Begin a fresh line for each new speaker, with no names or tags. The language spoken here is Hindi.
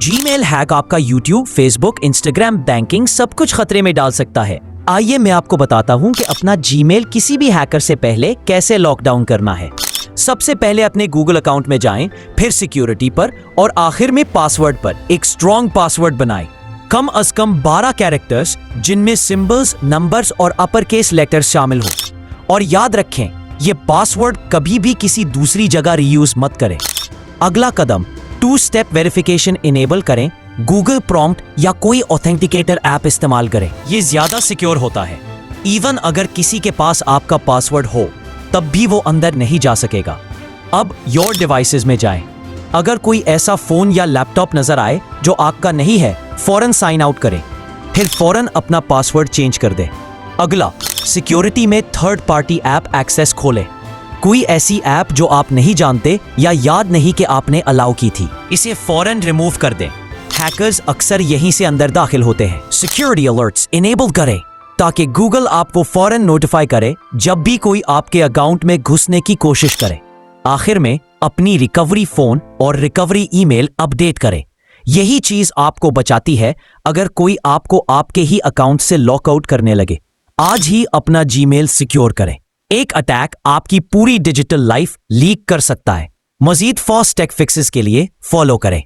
जीमेल हैक आपका यूट्यूब, फेसबुक, इंस्टाग्राम, बैंकिंग सब कुछ खतरे में डाल सकता है। आइए मैं आपको बताता हूँ कि अपना जीमेल किसी भी हैकर से पहले कैसे लॉकडाउन करना है। सबसे पहले अपने गूगल अकाउंट में जाएं, फिर सिक्योरिटी पर और आखिर में पासवर्ड पर एक स्ट्रॉन्ग पासवर्ड बनाएं। कम अज कम 12 कैरेक्टर्स जिनमें सिंबल्स, नंबर्स और अपर केस लेटर्स शामिल हो। और याद रखें, ये पासवर्ड कभी भी किसी दूसरी जगह रीयूज मत करें। अगला कदम 2 स्टेप वेरिफिकेशन इनेबल करें। गूगल प्रॉम्प्ट या कोई ऑथेंटिकेटर ऐप इस्तेमाल करें, ये ज्यादा सिक्योर होता है। इवन अगर किसी के पास आपका पासवर्ड हो तब भी वो अंदर नहीं जा सकेगा। अब योर डिवाइसेस में जाएं। अगर कोई ऐसा फोन या लैपटॉप नजर आए जो आपका नहीं है, फौरन साइन आउट करें, फिर फौरन अपना पासवर्ड चेंज कर दें। अगला, सिक्योरिटी में थर्ड पार्टी ऐप एक्सेस खोलें। कोई ऐसी ऐप जो आप नहीं जानते या याद नहीं कि आपने अलाउ की थी, इसे फौरन रिमूव कर दें। हैकर्स अक्सर यहीं से अंदर दाखिल होते हैं। सिक्योरिटी अलर्ट्स इनेबल करें ताकि गूगल आपको फौरन नोटिफाई करे जब भी कोई आपके अकाउंट में घुसने की कोशिश करे। आखिर में अपनी रिकवरी फोन और रिकवरी ईमेल अपडेट करें। यही चीज आपको बचाती है अगर कोई आपको आपके ही अकाउंट से लॉकआउट करने लगे। आज ही अपना जीमेल सिक्योर करें। एक अटैक आपकी पूरी डिजिटल लाइफ लीक कर सकता है। मजीद फास्ट टेक फिक्सेस के लिए फॉलो करें।